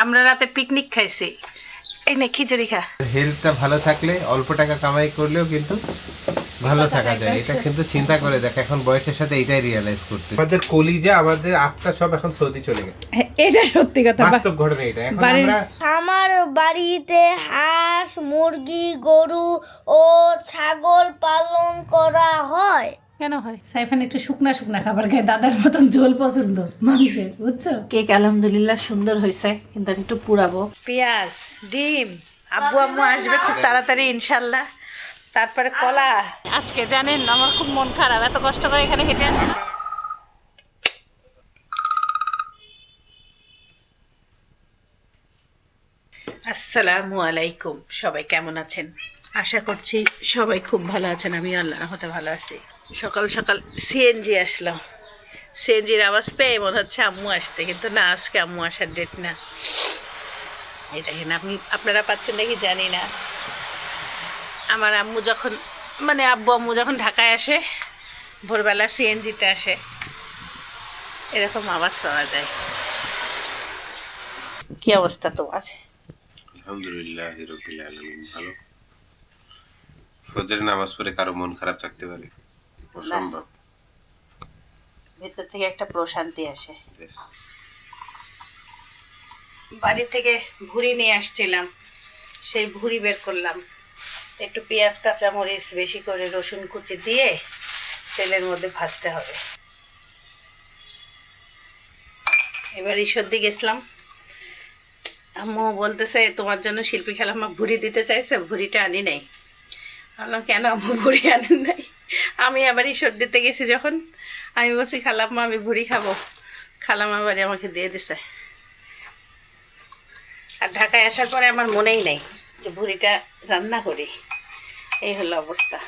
আমরা রাতে পিকনিক খাইছি। এই নে খিচুড়ি খা। হেলথটা ভালো থাকলে অল্প টাকা কামাই করলেও কিন্তু ভালো থাকা যায়। এটা কিন্তু চিন্তা করে দেখ, এখন বয়সের সাথে এটাই রিয়েলাইজ করতে। আমাদের কলিজা, আমাদের আত্মা সব এখন সৌদি চলে গেছে। এটা সত্যি কথা, বাস্তব ঘটনা এটা। এখন আমরা আমার বাড়িতে হাঁস, মুরগি, গরু ও ছাগল পালন করা হয়। কেন হয়? সাইফান একটু শুকনা শুকনা খাবার খায়, দাদার মতন ঝোল পছন্দ মাংসের, বুঝছো? কেক আলহামদুলিল্লাহ সুন্দর হয়েছে, কিন্তু আর একটু পুরাবো। পেঁয়াজ, ডিম, আব্বু আম্মু আসবে খুব তাড়াতাড়ি ইনশাল্লাহ। তারপরে কলা। আজকে জানেন আমার খুব মন খারাপ, এত কষ্ট করে এখানে হেঁটে আসছি। আসসালামু আলাইকুম, সবাই কেমন আছেন? আশা করছি সবাই খুব ভালো আছেন। আমি আল্লাহর রহমতে ভালো আছি। সকাল সকাল সিএনজি আসলো। সিএনজির আওয়াজ পেয়ে মনে হচ্ছে আম্মু আসছে, কিন্তু না, আজকে আম্মু আসার ডেট না। এই দেখেন, আপনারা পাচ্ছেন দেখি জানি না। আমার আম্মু যখন আব্বু আম্মু যখন ঢাকায় আসে, ভোরবেলা সিএনজিতে আসে, এরকম আওয়াজ পাওয়া যায়। কি অবস্থা তোমার? আলহামদুলিল্লাহ রাব্বিল আলামিন, ভালো। ফজরের নামাজ পড়ে কারো মন খারাপ থাকতে পারে? অসম্ভব। ভেতর থেকে একটা প্রশান্তি আসে। বাড়ি থেকে ভুড়ি নিয়ে আসছিলাম, সেই ভুড়ি বের করলাম। একটু পেঁয়াজ, কাঁচামরিচ, বেশি করে রসুন কুচি দিয়ে তেলের মধ্যে ভাজতে হবে। এবার ঈশ্বরদী গেছিলাম, আম্মু বলতেছে তোমার জন্য শিল্পী খালাম্মা ভুড়ি দিতে চাইছে, ভুড়িটা আনি নাই। বললাম কেন আম্মু ভুড়ি আনেন নাই? আমি আবার ঈশ্বর দিতে গেছি যখন, আমি বলছি খালাম্মা আমি ভুড়ি খাবো, খালাম্মা বাড়ি আমাকে দিয়ে দিছে। আর ঢাকায় আসার পরে আমার মনেই নেই যে ভুড়িটা রান্না করি। এই হলো অবস্থা।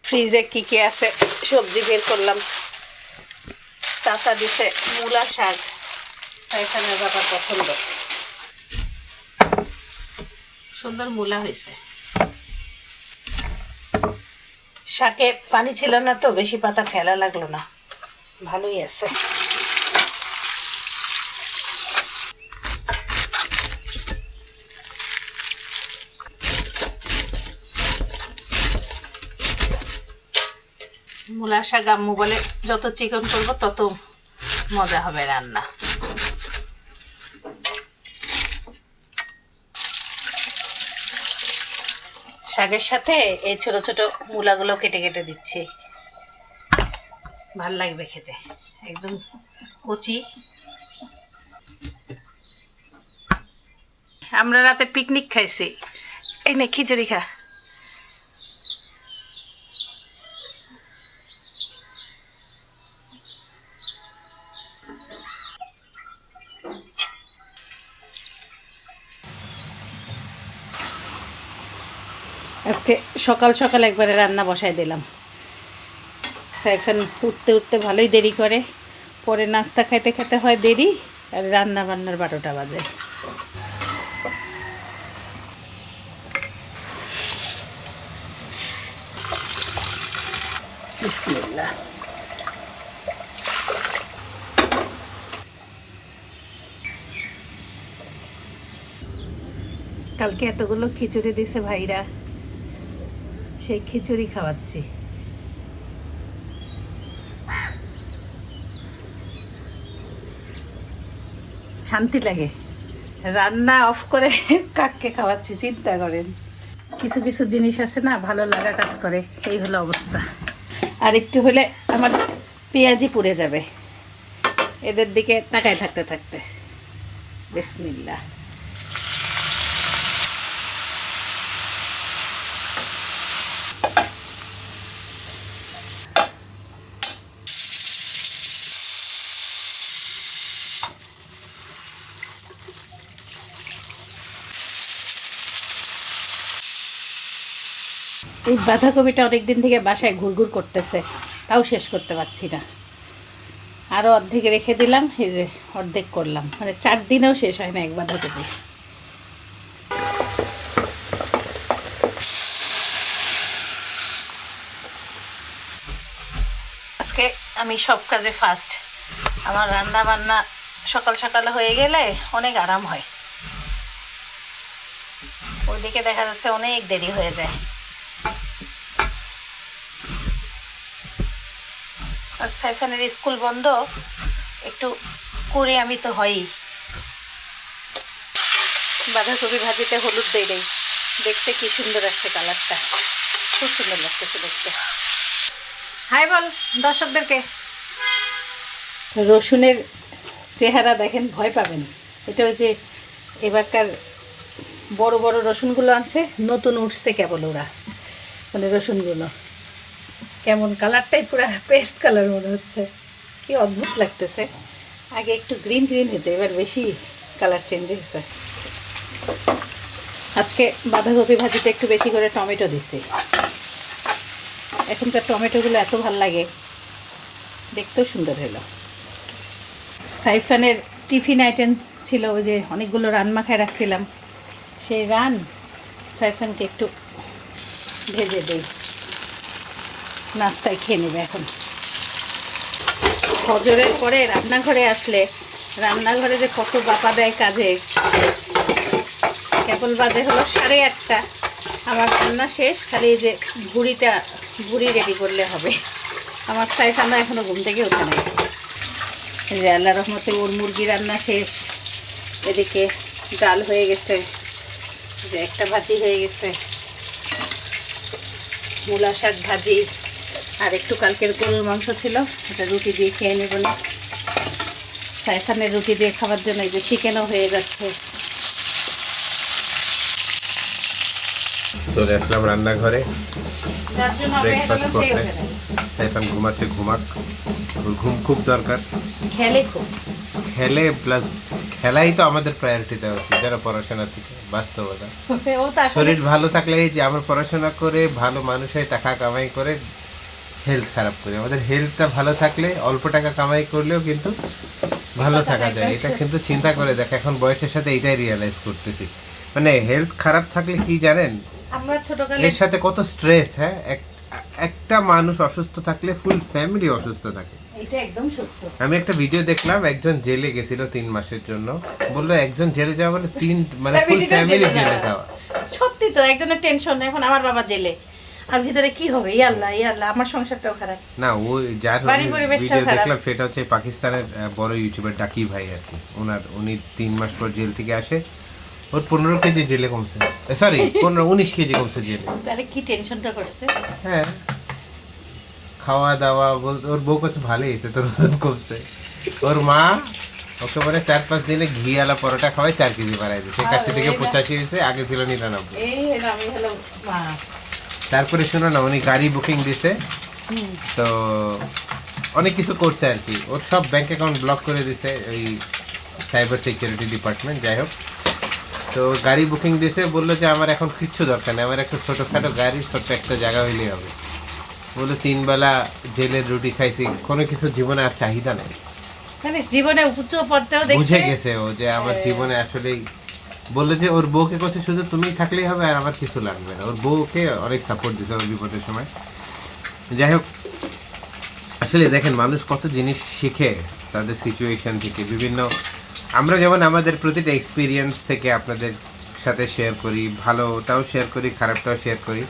ফ্রিজে কি কি আছে সবজি বের করলাম। চাচা দিছে মূলা শাক, এখানে বাবার পছন্দ। সুন্দর মূলা হয়েছে। শাকে পানি ছিল না তো, বেশি পাতা ফেলা লাগলো না, ভালোই আছে। মূলা শাক আম্মু বলে যত চিকন করবো তত মজা হবে রান্না। শাকের সাথে এই ছোট ছোট মূলাগুলো কেটে কেটে দিচ্ছি, ভাল লাগবে খেতে, একদম কচি। আমরা রাতে পিকনিক খাইছি। এই নে খিচুড়ি খা। আজকে সকাল সকাল একবারে রান্না বসায় দিলাম। সাইফান উঠতে উঠতে ভালোই দেরি করে, পরে নাস্তা খাইতে খেতে হয় দেরি, আর রান্না বান্নার 12টা বাজে। বিসমিল্লাহ। কালকে এতগুলো খিচুড়ি দিছে ভাইরা, সেই খিচুড়ি খাওয়াচ্ছি। শান্তি লাগে, রান্না অফ করে কাককে খাওয়াচ্ছি, চিন্তা করেন। কিছু কিছু জিনিস আছে না, ভালো লাগা কাজ করে। এই হলো অবস্থা। আর একটু হলে আমার পেঁয়াজি পুড়ে যাবে এদের দিকে তাকায় থাকতে থাকতে। বিসমিল্লাহ। এই বাঁধাকপিটা অনেকদিন থেকে বাসায় ঘুরঘুর করতেছে, তাও শেষ করতে পারছি না। আরও অর্ধেক রেখে দিলাম, এই যে অর্ধেক করলাম, 4 দিনেও শেষ হয় না এক বাঁধাকপি। আজকে আমি সব কাজে ফার্স্ট। আমার রান্না বান্না সকাল সকাল হয়ে গেলে অনেক আরাম হয়, ওইদিকে দেখা যাচ্ছে অনেক দেরি হয়ে যায়। আর সাইফানের স্কুল বন্ধ, একটু করে আমি তো হয়ই। বাঁধাকপি ভাজিতে হলুদ দিয়ে দেই, দেখতে কি সুন্দর আসছে কালারটা, খুব সুন্দর লাগতেছে দেখতে। হাই বল দর্শকদেরকে। রসুনের চেহারা দেখেন, ভয় পাবেন। এটা ওই যে এবারকার বড় বড় রসুনগুলো আনছে, নতুন উঠছে কেবল ওরা, মানে রসুনগুলো কেমন কালারটাই পুরো পেস্ট কালার মনে হচ্ছে, কি অদ্ভুত লাগতেছে। আগে একটু গ্রিন গ্রিন হতো, এবার বেশি কালার চেঞ্জ হয়েছে। আজকে বাঁধাকপি ভাজিতে একটু বেশি করে টমেটো দিছি। এখনকার টমেটোগুলো এত ভাল লাগে, দেখতেও সুন্দর হলো। সাইফানের টিফিন আইটেম ছিল ওই যে অনেকগুলো রান মাখায় রাখছিলাম, সেই রান সাইফানকে একটু ভেজে দেই, নাস্তায় খেয়ে নেবে। এখন ফজরের পরে রান্নাঘরে আসলে রান্নাঘরে যে কত বাপা দেয় কাজে। কেবল বাজে হলো 8:30, আমার রান্না শেষ, খালি এই যে ভুড়ি রেডি করলে হবে। আমার সাইফানা এখনও ঘুম থেকে ওঠে নাই। এই যে আল্লাহ রহমতে ওর মুরগি রান্না শেষ, এদিকে ডাল হয়ে গেছে, যে একটা ভাজি হয়ে গেছে, মূলা শাক ভাজি, আর একটু কালকের গরুর মাংস ছিল, এটা রুটি দিয়ে খেয়ে নেব না। সাইফানের রুটি দিয়ে খাবার জন্য এই যে চিকেনও হয়ে যাচ্ছে। চলে আসলাম রান্নাঘরে যার জন্য ব্রেকফাস্ট করতে। সাইফান ঘুমাচ্ছে, ঘুমাক, ওর ঘুম খুব দরকার। খেলে খুব, খেলে প্লাস খেলাই তো আমাদের প্রায়োরিটি দেওয়া উচিত, যারা পড়াশোনা থেকে বাস্তবতা। ও তো আসলে শরীর ভালো থাকলে, এই যে আমরা পড়াশোনা করে ভালো মানুষ হয়ে টাকা কামাই করে হেলথ খারাপ করি। আমাদের হেলথটা ভালো থাকলে অল্প টাকা কামাই করলেও কিন্তু ভালো থাকা যায়। এটা কিন্তু চিন্তা করে দেখ, এখন বয়সের সাথে এটাই রিয়েলাইজ করতেছি। মানে হেলথ খারাপ থাকলে কি জানেন, আমরা ছোটকালে এর সাথে কত স্ট্রেস। হ্যাঁ, একটা মানুষ অসুস্থ থাকলে ফুল ফ্যামিলি অসুস্থ থাকে। এটা একদম সত্য। আমি একটা ভিডিও দেখলাম, একজন জেলে গেছিল 3 মাসের জন্য। বললো একজন জেলে যাওয়া মানে মানে ফুল ফ্যামিলি জেলে যাওয়া। সত্যি তো, একজনের টেনশন, এখন আমার বাবা জেলে, আর ভিতরে কি হবে, ই আল্লাহ আমার সংসারটাও খারাপ। না, ওই যার বাড়ি পরিবেশটাও ভিডিও খারাপ। দেখলাম সেটা হচ্ছে পাকিস্তানের বড় ইউটিউবার ডাকি ভাই আর কি। উনি 3 মাস পর জেল থেকে আসে, ওর 15 কেজি জেলে কমছে, সরি 19 কেজি কমছে জেলে। তাহলে কি টেনশনটা করছে। হ্যাঁ, খাওয়া দাওয়া ওর বউ কাছে ভালোই হয়েছে, তোর ওজন কমছে। ওর মা ওকে বলে 4-5 দিনে ঘি আলা পরোটা খাওয়াই 4 কেজি বাড়াই দিয়েছে। 81 থেকে 85 হয়েছে, আগে ছিল 99। এই আমি হলো মা। তারপরে শোনো না, উনি গাড়ি বুকিং দিছে, তো অনেক কিছু করছে আর কি। ওর সব ব্যাংক অ্যাকাউন্ট ব্লক করে দিছে ওই সাইবার সিকিউরিটি ডিপার্টমেন্ট। যাই হোক, তো গাড়ি বুকিং দিছে, বললো যে আমার এখন কিচ্ছু দরকার নেই, আমার একটা ছোটোখাটো গাড়ি, ছোট্ট একটা জায়গা হইলেই হবে। বলে 3 বেলা জেলের রুটি খাইছি, কোনো কিছু জীবনে আর চাহিদা নেই। মানে জীবনে উচ্চ পদতেও দেখছে, বুঝে গেছে ও যে আমার জীবনে আসলেই, বললো যে ওর বউকে কাছে শুধু তুমি থাকলেই হবে, আর আমার কিছু লাগবে না। ওর বউকে অনেক সাপোর্ট দিছে ওর বিপদের সময়। যাই হোক, আসলে দেখেন মানুষ কত জিনিস শিখে তাদের সিচুয়েশন থেকে। বিভিন্ন আমরা যেমন আমাদের প্রতিটা এক্সপিরিয়েন্স থেকে আপনাদের সাথে শেয়ার করি, ভালোটাও শেয়ার করি, খারাপটাও শেয়ার করি।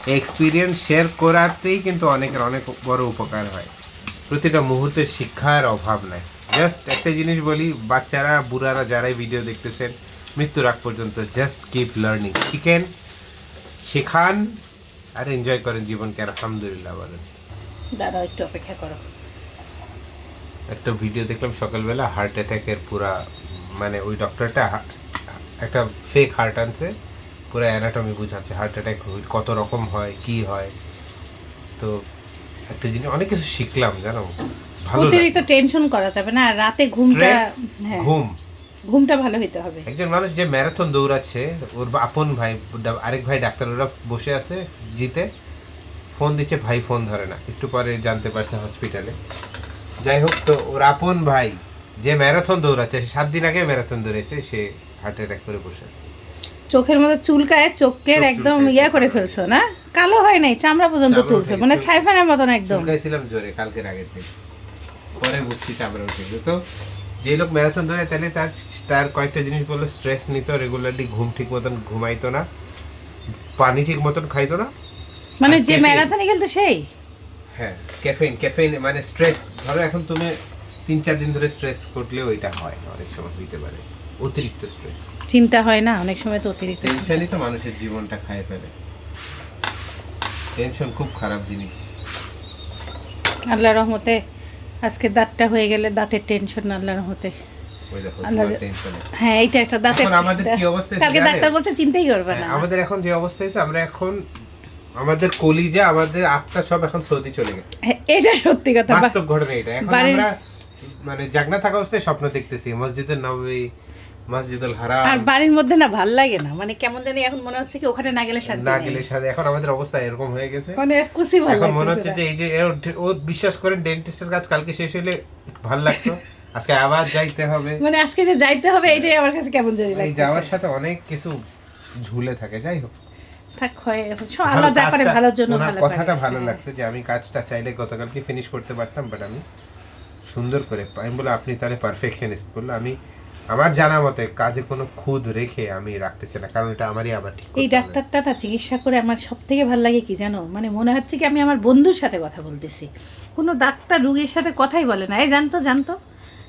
এই এক্সপিরিয়েন্স শেয়ার করাতেই কিন্তু অনেকের অনেক বড় উপকার হয়। প্রতিটা মুহূর্তে শিক্ষার অভাব নাই। জাস্ট একটা জিনিস বলি, বাচ্চারা বুড়ারা যারাই ভিডিও দেখতেছেন, মৃত্যুর আগ পর্যন্ত জাস্ট কিপ লার্নিং, শেখান আর এনজয় করেন জীবনকে। আলহামদুলিল্লাহ বলেন। দাঁড়াও একটু অপেক্ষা করো। একটা ভিডিও দেখলাম সকালবেলা, হার্ট অ্যাটাকের পুরা, মানে ওই ডক্টরটা একটা ফেক হার্ট আনছে, পুরো অ্যানাটমি বুঝাচ্ছে হার্ট অ্যাটাক কত রকম হয়, কি হয়। তো একটা জিনিস অনেক কিছু শিখলাম, জানো, ভালো অতিরিক্ত টেনশন করা যাবে না, আর রাতে ঘুমটা, হ্যাঁ ঘুমটা ভালো হইতে হবে। একজন মানুষ যে ম্যারাথন দৌড়াচ্ছে, ওর আপন ভাই, আরেক ভাই ডাক্তার, ওরা বসে আছে জিতে, ফোন দিচ্ছে, ভাই ফোন ধরে না, একটু পরে জানতে পারছে হসপিটালে। যাই হোক, তো ওর আপন ভাই যে ম্যারাথন দৌড়াচ্ছে, 7 দিন আগে ম্যারাথন দৌড়েছে, সে হার্ট অ্যাটাক করে বসে আছে। চোখের মধ্যে চুলকায়, চোখের একদম ইয়া করে ফেলছো না, কালো হয় নাই, চামড়া পর্যন্ত তুলছো, মানে সাইফানের মতন একদম। চুলকাইছিলাম জোরে কালকের আগের থেকে, পরে বুঝছি চামড়া উঠে গেছে। তো যে লোক ম্যারাথন ধরে তাহলে তার কয়েকটা জিনিস বললো, স্ট্রেস নিত, রেগুলারলি ঘুম ঠিক মতন ঘুমাইতো না, পানি ঠিক মতন খাইতো না, মানে আর যে caffeine। ম্যারাথনে গেল তো সেই হ্যাঁ ক্যাফেইন মানে স্ট্রেস। ধরো এখন তুমি 3-4 দিন ধরে স্ট্রেস করলেও এটা হয়, অনেক সময় হইতে পারে অতিরিক্ত স্ট্রেস। চিন্তা হয় না অনেক সময় তো অতিরিক্ত টেনশনই তো মানুষের জীবনটা খায় ফেলে। টেনশন খুব খারাপ জিনিস। আল্লাহর রহমতে আজকে দাঁতটা হয়ে গেলে দাঁতের টেনশন আল্লাহর রহমতে। ওই দেখো আল্লাহ- তোমার টেনশনে। হ্যাঁ এইটা একটা দাঁতের এখন আমাদের কি অবস্থা হয়েছে কালকে জানেন? ডাক্তার বলছে চিন্তাই করবে না। আমাদের এখন যে অবস্থা হয়েছে, আমরা এখন আমাদের কলিজা, আমাদের আত্মা সব এখন সৌদি চলে গেছে। হ্যাঁ, এটা সত্যি কথা। বাস্তব ঘটনা এটা। এখন বাড়ির- আমরা মানে জাগনা থাকা অবস্থায় স্বপ্ন দেখতেছি মসজিদুল নববী, মসজিদুল হারাম, আর বাড়ির মধ্যে না ভাল লাগে না, মানে কেমন জানি এখন মনে হচ্ছে কি ওখানে না গেলে শান্তি না নেই। গেলে সাথে। এখন আমাদের অবস্থা এরকম হয়ে গেছে, মানে কুসি ভাল এখন মনে হচ্ছে লাগছে যে এই যে ও বিশ্বাস করেন ডেন্টিস্টের কাজ কালকে শেষ হলে ভালো লাগতো, আজকে আবার যাইতে হবে। মানে আজকে যে যাইতে হবে এটাই আমার কাছে কেমন জানি এই লাগছে। যাওয়ার সাথে অনেক কিছু ঝুলে থাকে। যাই হোক, থাক হয় আল্লাহ যা করে কাজটা- ভালোর জন্য ওনার ভালো কথাটা করে। ভালো লাগছে যে আমি কাজটা চাইলে গতকালকে ফিনিশ করতে পারতাম, বাট আমি সুন্দর করে আমি বলে আপনি তাহলে পারফেকশনিস্ট বললো। আমি আমার জানা মতে কাজে কোনো খুঁত রেখে আমি রাখতে চাই না, কারণ এটা আমারই আবার ঠিক করতে এই হবে। ডাক্তারটা না চিকিৎসা করে আমার সব থেকে ভালো লাগে কি জানো, মানে মনে হচ্ছে কি আমি আমার বন্ধুর সাথে কথা বলতেছি। কোনো ডাক্তার রুগীর সাথে কথাই বলে না, এই জানতো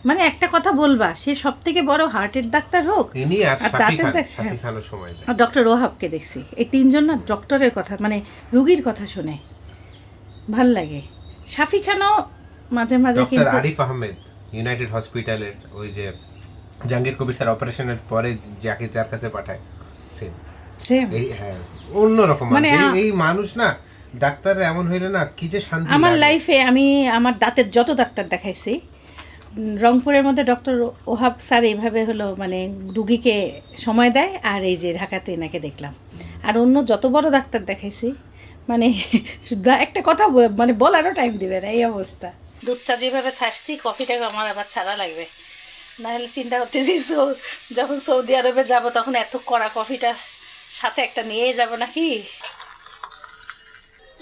মানে একটা কথা বলবা, সে সব থেকে বড় হার্টের ডাক্তার হোক ইনি আর আর শাফি দাঁতের খান, দেখ- শাফি হ্যাঁ। খানও সময় দেয়। আর ডক্টর ওহাবকে দেখছি, এই তিনজন না ডক্টরের কথা মানে রুগীর কথা শুনে ভাল লাগে। শাফি খানও মাঝে মাঝে ডক্টর কিন্তু আরিফ আহমেদ ইউনাইটেড হসপিটালের ওই যে জাহাঙ্গীর কবির স্যার অপারেশনের পরে যার কাছে পাঠায়, সেম সেম। এই হ্যাঁ অন্যরকম মানে মানুষ। এই মানুষ না ডাক্তার এমন হইলে না কি যে শান্তি আমার লাগে। লাইফে আমি আমার দাঁতের যত ডাক্তার দেখাইছি, রংপুরের মধ্যে ডক্টর ওহাব স্যার এইভাবে হলো মানে রুগীকে সময় দেয়, আর এই যে ঢাকাতে এনাকে দেখলাম। আর অন্য যত বড় ডাক্তার দেখাইছি মানে একটা কথা মানে বলারও টাইম দিবে না, এই অবস্থা। দুধ চা যেভাবে ছাড়ছি, কফিটাকে আমার আবার ছাড়া লাগবে, নাহলে চিন্তা করতেছি যখন সৌদি আরবে যাব তখন এত কড়া কফিটা সাথে একটা নিয়ে যাব নাকি।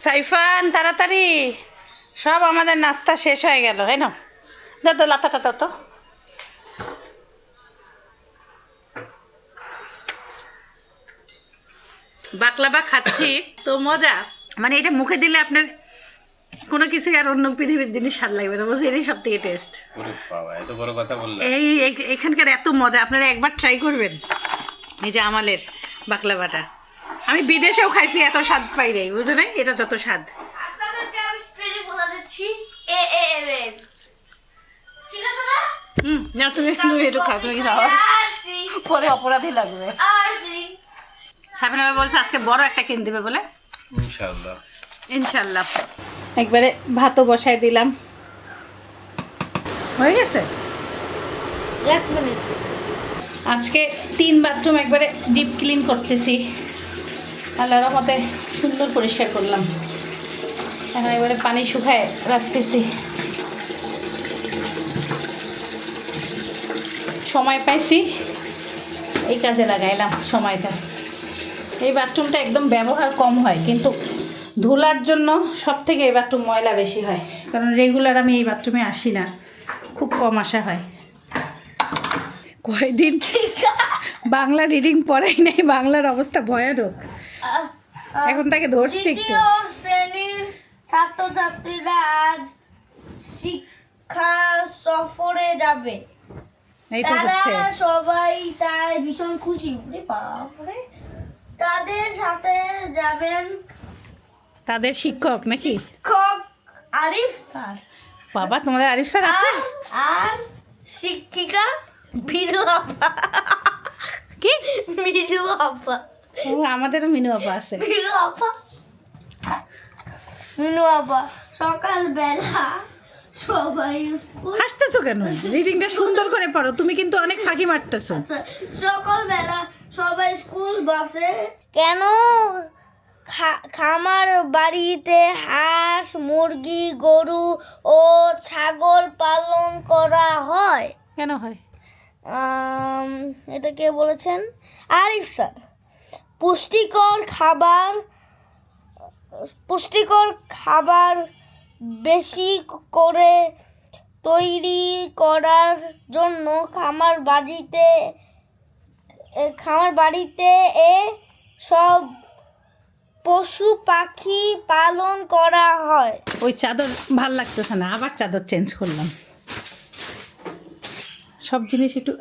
সাইফান তাড়াতাড়ি, সব আমাদের নাস্তা শেষ হয়ে গেল, হ্যাঁ না? দাও লাতাটা দাও তো। বাকলাবা খাচ্ছি তো মজা, মানে এটা মুখে দিলে আপনার কোনো কিছু আর অন্য পৃথিবীর জিনিস স্বাদ লাগবে না, বলছি এটাই সব থেকে টেস্ট। ওরে বাবা, এত বড় কথা বললা। এখানকার এত মজা, আপনারা একবার ট্রাই করবেন। এই যে আমালের বাকলাবাটা আমি বিদেশেও খাইছি, এত স্বাদ পাই নাই, বুঝো না এটা যত স্বাদ। আপনাদেরকে আমি স্পেলিং বলে দিচ্ছি AAMN, ঠিক আছে না? না তুমি একটু খাও, তুমি খাও, আরসি পরে অপরাধী লাগবে। আরসি সাবিনা ভাই বলছে আজকে বড় একটা কিনে দেবে বলে, ইনশাআল্লাহ। ইনশাল্লাহ। একবারে ভাতও বসাই দিলাম, হয়ে গেছে। 1 মিনিট। আজকে 3 বাথরুম একবারে ডিপ ক্লিন করতেছি, আল্লাহর রহমতে সুন্দর পরিষ্কার করলাম। এখন এবারে পানি শুকায় রাখতেছি, সময় পাইছি এই কাজে লাগাইলাম সময়টা। এই বাথরুমটা একদম ব্যবহার কম হয়, কিন্তু ধুলার জন্য সব থেকে এই বাথরুম ময়লা বেশি হয়, কারণ রেগুলার আমি এই বাথরুমে আসি না, খুব কম আসা হয়। কয়দিন বাংলা রিডিং পড়াই নাই, বাংলার অবস্থা ভয়ানক, এখন তাকে ধরছি একটু। দ্বিতীয় শ্রেণীর ছাত্রছাত্রীরা আজ শিক্ষা সফরে যাবে, এই তো তারা হচ্ছে সবাই তাই ভীষণ খুশি। ওরে বাপরে, তাদের সাথে যাবেন তাদের শিক্ষক নাকি? শিক্ষক আরিফ স্যার বাবা তোমাদের আরিফ স্যার আছে? আর শিক্ষিকা মিনু আপা। কি মিনু আপা, ও, আমাদেরও মিনু আপা আছে। মিনু আপা সকালবেলা সবাই স্কুল, হাসতেছো কেন? রিডিংটা সুন্দর করে পড়ো, তুমি কিন্তু অনেক ফাঁকি মারতেছো। সকালবেলা সবাই স্কুল বাসে। কেন খামার বাড়িতে হাঁস, মুরগি, গরু ও ছাগল পালন করা হয়? কেন হয়? এটা কে বলেছেন? আরিফ স্যার। পুষ্টিকর খাবার বেশি করে তৈরি করার জন্য খামার বাড়িতে সব পশু পাখি পালন করা হয়। ওই চাদর ভাল লাগতেছে না, আবার চাদর চেঞ্জ করলাম। সব জিনিস একটু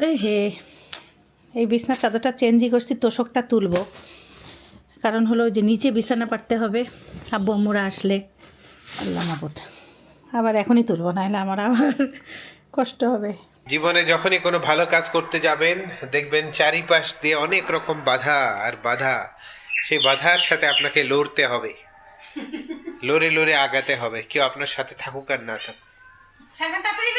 এই বিছানার চাদরটা চেঞ্জই করছি, তোষকটা তুলবো। কারণ হলো যে নিচে বিছানা পাড়তে হবে আব্বু আম্মুরা আসলে, আল্লাহ মাবুদ। আবার এখনই তুলবো, নাহলে আমার আবার কষ্ট হবে। জীবনে যখনই কোনো ভালো কাজ করতে যাবেন দেখবেন চারিপাশ দিয়ে অনেক রকম বাধা আর বাধা, সেই বাধার সাথে আপনাকে লড়তে হবে, লড়ে লড়ে আগাতে হবে। কেউ আপনার সাথে থাকুক আর না থাকুক।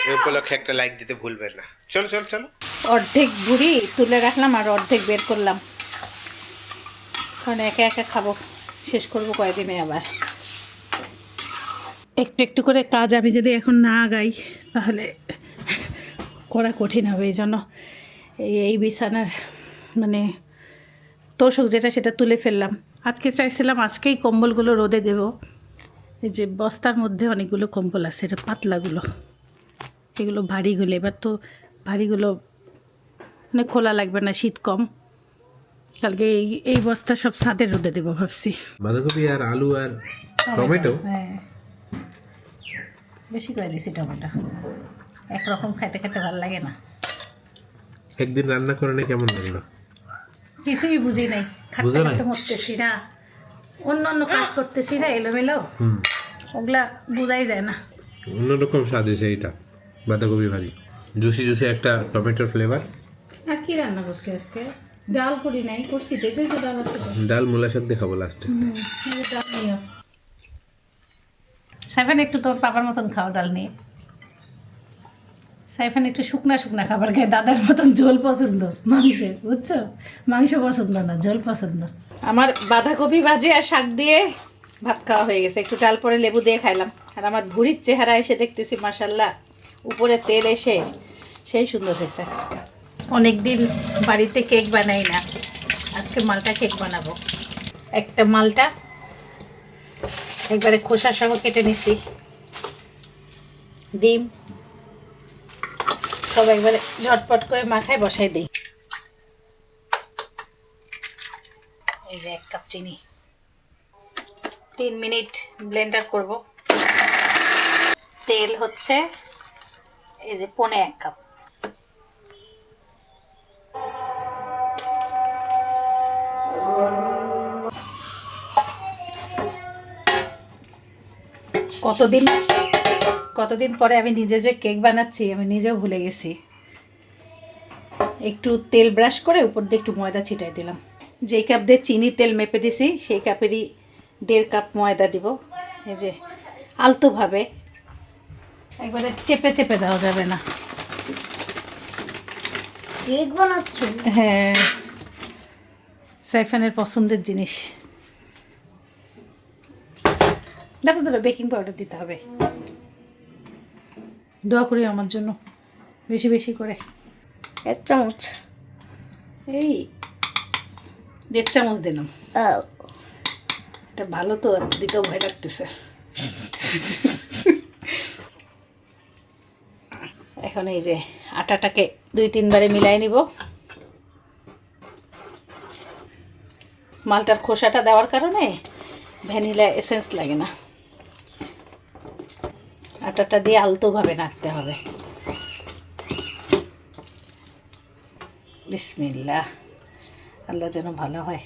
এই উপলক্ষে একটা লাইক দিতে ভুলবেন না। চলো চলো চলো। অর্ধেক বুড়ি তুলে রাখলাম আর অর্ধেক বের করলাম, কারণ একা একা খাবো, শেষ করবো কয়দিনে। আবার একটু একটু করে কাজ আমি যদি এখন না আগাই তাহলে করা কঠিন হবে। এই জন্য এই বিছানার মানে তোষক যেটা সেটা তুলে ফেললাম। আজকে চাইছিলাম আজকেই কম্বলগুলো রোদে দেব। এই যে বস্তার মধ্যে অনেকগুলো কম্বল আছে, এটা পাতলাগুলো, এগুলো ভারীগুলো। এবার তো ভারীগুলো মানে খোলা লাগবে না, শীত কম। কালকে এই বস্তা সব ছাদের রোদে দেবো ভাবছি। বাঁধাকপি আর আলু আর টমেটো, হ্যাঁ বেশি করে দিছি টমেটো, একরকম খাইতে খেতে ভালো লাগে না। একদিন রান্না করে না কেমন লাগলো? কিছুই বুঝি নাই, খাটতে খাটতে মরতেছি না, অন্য অন্য কাজ করতেছি না, এলোমেলো, ওগুলা বোঝাই যায় না। অন্যরকম স্বাদ এসে এইটা বাঁধাকপি ভাজি, জুসি জুসি একটা টমেটোর ফ্লেভার। আর কি রান্না করছি আজকে? ডাল করি নাই, করছি দেখছি তো ডাল আছে। ডাল মূলা শাক দিয়ে খাবো লাস্টে। ডাল নিও সাইফান, একটু তোর পাপার মতন খাও ডাল নিয়ে। সাইফান একটু শুকনা শুকনা খাবার খায়, দাদার মতন ঝোল পছন্দ মাংসের, বুঝছো? মাংস পছন্দ না, ঝোল পছন্দ। আমার বাঁধাকপি ভাজি আর শাক দিয়ে ভাত খাওয়া হয়ে গেছে, একটু ডাল পরে লেবু দিয়ে খাইলাম। আর আমার ভুড়ির চেহারা এসে দেখতেছি মাশাল্লাহ, উপরে তেল এসে সেই সুন্দর হয়েছে। অনেকদিন বাড়িতে কেক বানাই না, আজকে মালটা কেক বানাবো। একটা মালটা একবারে খোসা সহ কেটে নিছি, ডিম সব একবারে ঝটপট করে মাখায় বসাই দিই। এই যে 1 কাপ চিনি, 3 মিনিট ব্লেন্ডার করব। তেল হচ্ছে এই যে 1.25 কাপ। কতদিন পরে আমি নিজে যে কেক বানাচ্ছি আমি নিজেও ভুলে গেছি। একটু তেল ব্রাশ করে উপর দিয়ে একটু ময়দা ছিটাই দিলাম। যেই কাপ দিয়ে চিনি তেল মেপে দিছি সেই কাপেরই 1.5 কাপ ময়দা দিব। এই যে আলতোভাবে, একবারে চেপে চেপে দেওয়া যাবে না। কেক বানাচ্ছ? হ্যাঁ, সাইফানের পছন্দের জিনিস। দাঁড়া বেকিং পাউডার দিতে হবে। দোয়া করি আমার জন্য, বেশি বেশি করে। 1 চামচ, এই 1.5 চামচ দিলাম। এটা ভালো তো, দিতেও ভয় লাগতেছে। এখন এই যে আটাটাকে 2-3 বারে মিলাই নিব। মালটার খোসাটা দেওয়ার কারণে ভ্যানিলা এসেন্স লাগে না। আটাটা দিয়ে আলতোভাবে নাড়তে হবে। বিসমিল্লাহ, আল্লাহ যেন ভালো হয়।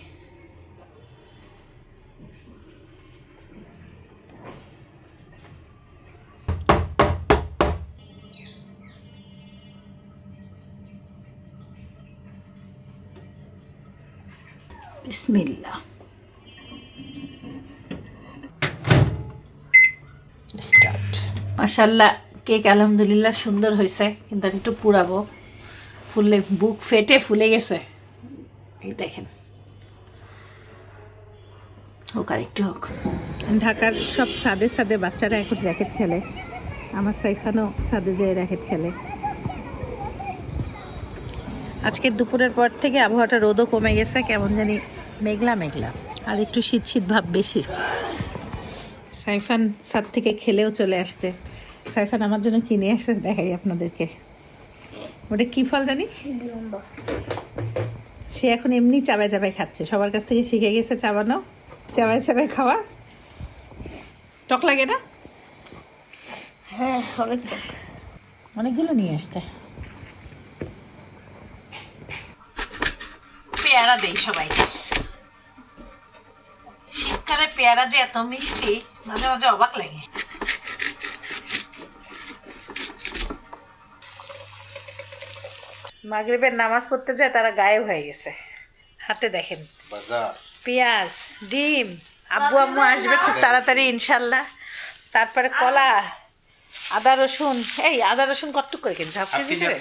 বিসমিল্লাহ, স্টার্ট। মাশাআল্লাহ, কেক আলহামদুলিল্লাহ সুন্দর হয়েছে, কিন্তু আর একটু পুরাবো। ফুললে বুক ফেটে ফুলে গেছে, এই দেখেন। হোক আর একটু হোক। ঢাকার সব সাদে সাদে বাচ্চারা এখন র্যাকেট খেলে, আমার সাইফানও সাদে যেয়ে র্যাকেট খেলে। আজকের দুপুরের পর থেকে আবহাওয়াটা রোদও কমে গেছে, কেমন জানি মেঘলা মেঘলা, আর একটু শীত শীত ভাব বেশি। সাইফান ছাদ থেকে খেলেও চলে আসছে, সাইফান আমার জন্য কিনে আসছে, দেখাই আপনাদেরকে। ওটা কি ফল জানি, লম্বা। সে এখন এমনি চাবায় চাবায় খাচ্ছে, সবার কাছ থেকে শিখে গেছে চাবানো, চাবায় চাবায় খাওয়া। টক লাগে না? হ্যাঁ, অনেক অনেকগুলো নিয়ে আসছে। পেয়ারা দেই সবাইকে। শীতকালে পেয়ারা যে এত মিষ্টি, মাঝে মাঝে অবাক লাগে। মাগরিবের নামাজ পড়তে যায়, তারা গায়েব হয়ে গেছে। হাতে দেখেন পেঁয়াজ, ডিম, আব্বু আম্মু আসবে খুব তাড়াতাড়ি ইনশাল্লাহ। তারপরে কলা, আদা রসুন। এই আদা রসুন কতটুকু করে কিনছে? হাফ কেজি করে?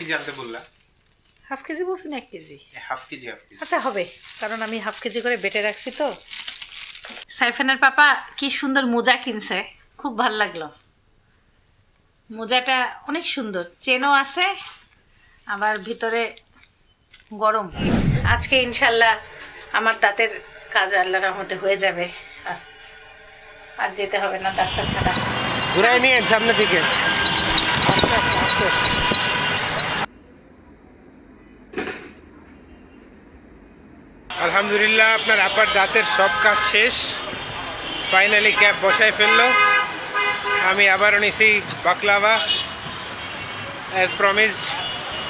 হাফ কেজি বলছেন 1 কেজি? আচ্ছা হবে, কারণ আমি হাফ কেজি করে বেটে রাখছি তো। সাইফানের পাপা কি সুন্দর মোজা কিনছে, খুব ভাল লাগলো। মোজাটা অনেক সুন্দর, চেনও আছে, আবার ভিতরে গরম। আজকে ইনশাল্লাহ আমার দাঁতের কাজ আল্লাহর রহমতে হয়ে যাবে, আর যেতে হবে না ডাক্তারখানা। ঘুরাই নিয়ে সামনে দিকে। আলহামদুলিল্লাহ, আপনার আপার দাঁতের সব কাজ শেষ, ফাইনালি ক্যাপ বসায় ফেললো। আমি আবারও নিছি বাকলাভা অ্যাজ প্রমিসড,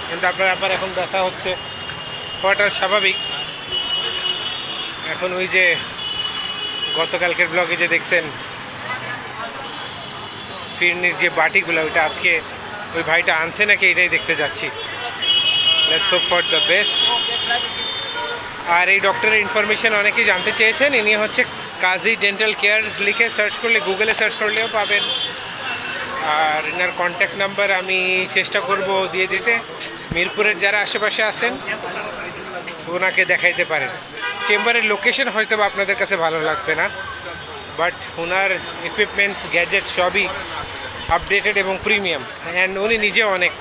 কিন্তু আপনার আপার এখন ব্যথা হচ্ছে, হওয়াটা স্বাভাবিক। এখন ওই যে গতকালকের ব্লগে যে দেখছেন ফিরনির যে বাটিগুলো, ওইটা আজকে ওই ভাইটা আনছে নাকি এটাই দেখতে যাচ্ছি। Let's hope for the best. আর এই ডক্টরের ইনফরমেশন অনেকেই জানতে চেয়েছেন। ইনি হচ্ছে কাজী ডেন্টাল কেয়ার, লিখে সার্চ করলে, গুগলে সার্চ করলেও পাবেন। আর এনার কন্ট্যাক্ট নাম্বার আমি চেষ্টা করব দিয়ে দিতে। মিরপুরের যারা আশেপাশে আছেন ওনাকে দেখাইতে পারেন। চেম্বারের লোকেশন হয়তো বা আপনাদের কাছে ভালো লাগবে না, বাট ওনার ইকুইপমেন্টস, গ্যাজেট সবই আপডেটেড এবং প্রিমিয়াম। অ্যান্ড উনি নিজে অনেক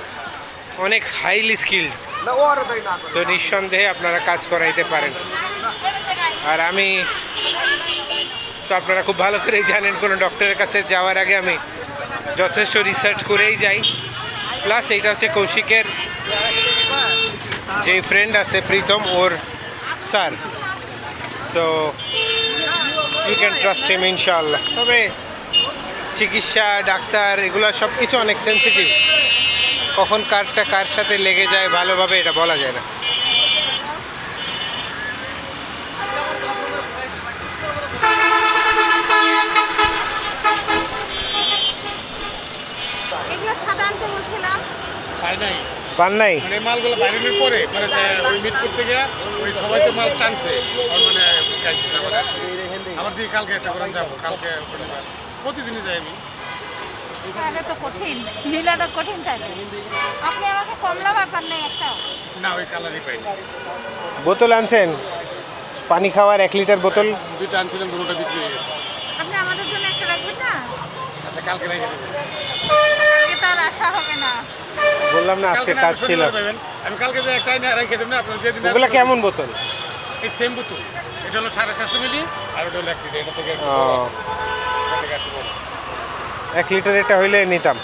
অনেক হাইলি স্কিল্ড, সো নিঃসন্দেহে আপনারা কাজ করাইতে পারেন। আর আমি তো আপনারা খুব ভালো করেই জানেন, কোনো ডক্টরের কাছে যাওয়ার আগে আমি যথেষ্ট রিসার্চ করেই যাই। প্লাস এইটা হচ্ছে কৌশিকের যে ফ্রেন্ড আছে প্রীতম, ওর sir, so you can trust him ইনশাআল্লাহ। তবে চিকিৎসা, ডাক্তার, এগুলো সব কিছু অনেক সেন্সিটিভ, কখন কারটা কার সাথে লেগে যায় ভালোভাবে এটা বলা যায় না। এগুলো সাধারণত বলছিলাম পান নাই মানে মালগুলো বাইরের পরে মানে ওই মিটপুর থেকে ওই সবাই তো মাল টানছে, ওর মানে খাইছে। আবার দিয়ে কালকে একটা করে যাবো, কালকে শনিবার প্রতিদিনই যাই আমি। তাহলে তো কঠিন, নীলাটা কঠিন থাকে। আপনি আমাকে কমলা ব্যাপার নেই একটাও? না, ওই কালারই পাইনি। বোতল আনছেন পানি খাওয়ার 1 লিটার বোতল? 2টা আনছিলাম, 2টা বিক্রি হয়ে গেছে। আপনি আমাদের জন্য একটা রাখবেন না? আচ্ছা, কালকে রেখে দেবেন। কালকে তো আর আসা হবে না। বললাম না আজকে কালকে কাজ ছিল। শনিবার পাবেন। আমি কালকে যে একটা রেখে দেবেন না, আপনার যেদিন ওগুলো কেমন বোতল? এই সেম বোতল, এটা হলো 750 মিলি, আর ওটা হলো 1 লিটার। এটা থেকে ও, 1 লিটার এটা হইলে নিতাম।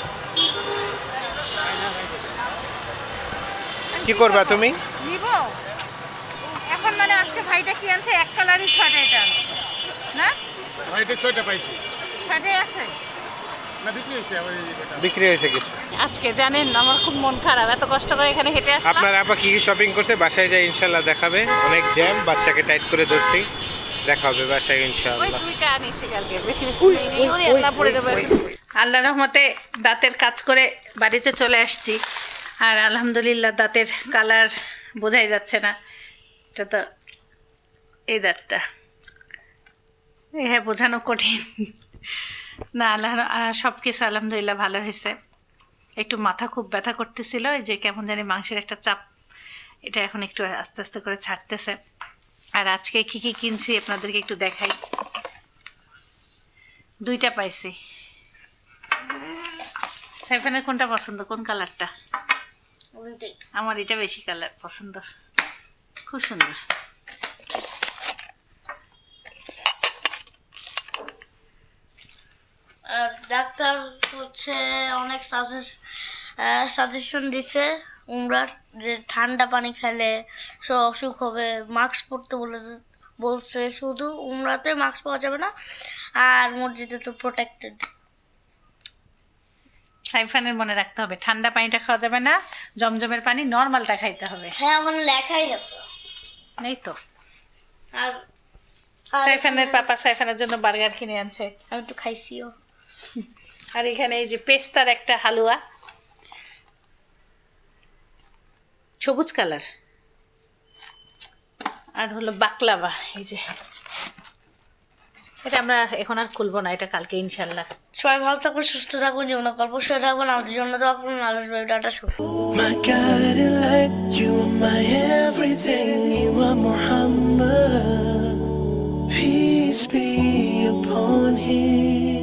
কি করবা তুমি? নিব এখন, মানে আজকে ভাইটা কি আনছে, এক কালারই 6টা এটা আনছে না? আমার এটা 6টা পাইছি। 6টাই আছে না, বিক্রি হয়েছে আমার এই এটা। বিক্রি হয়েছে কিছু? আজকে জানেন আমার খুব মন খারাপ, এত কষ্ট করে এখানে হেঁটে আসলাম। আপনার আপা কি কি শপিং করছে বাসায় যাই ইনশাল্লাহ দেখাবে। অনেক জ্যাম, বাচ্চাকে টাইট করে ধরছি, দেখা হবে বাসায় ওই ইনশাল্লাহ। 2টা আনিছি কালকে, বেশি বেশি নেই। ওরে আল্লাহ, পড়ে যাবে। আল্লাহর রহমতে দাঁতের কাজ করে বাড়িতে চলে আসছি, আর আলহামদুলিল্লাহ দাঁতের কালার বোঝাই যাচ্ছে না। এটা তো এই দাঁতটা, হ্যাঁ বোঝানো কঠিন না। আল্লাহ সব কিছু আলহামদুলিল্লাহ ভালো হয়েছে। একটু মাথা খুব ব্যথা করতেছিল, এই যে কেমন জানি মাংসের একটা চাপ, এটা এখন একটু আস্তে আস্তে করে ছাড়তেছে। আর আজকে কি কি কিনছি আপনাদেরকে একটু দেখাই। 2টা পাইছি। সাইফানের কোনটা পছন্দ, কোন কালারটা? আমার এটা বেশি কালার পছন্দ, খুব সুন্দর। আর ডাক্তার হচ্ছে অনেক সাজেশন দিছে উমরার, যে ঠান্ডা পানি খেলে সব অসুখ হবে, মাস্ক পরতে বলছে। শুধু উমরাতে মাস্ক পাওয়া যাবে না, আর মসজিদে তো প্রোটেক্টেড। সাইফানের মনে রাখতে হবে ঠান্ডা পানিটা খাওয়া যাবে না, জমজমের পানি নর্মালটা খাইতে হবে। হ্যাঁ, ওখানে লেখাই আছে। এই তো আর সাইফানের পাপা সাইফানের জন্য বার্গার কিনে আনছে, আমি তো খাইছিও। আর এখানে এই যে পেস্তার একটা হালুয়া, সবুজ কালার, আর হলো বাকলাভা। এই যে এটা আমরা এখন আর খুলবো না, এটা কালকে ইনশাল্লাহ। সবাই ভালো থাকবেন, সুস্থ থাকবেন, জীবন গল্প শুয়ে থাকবেন, আমাদের জন্য দোয়া করুন। আল্লাহ tata, Shuvo. My guiding light, you are my everything, you are Muhammad. Peace be upon him.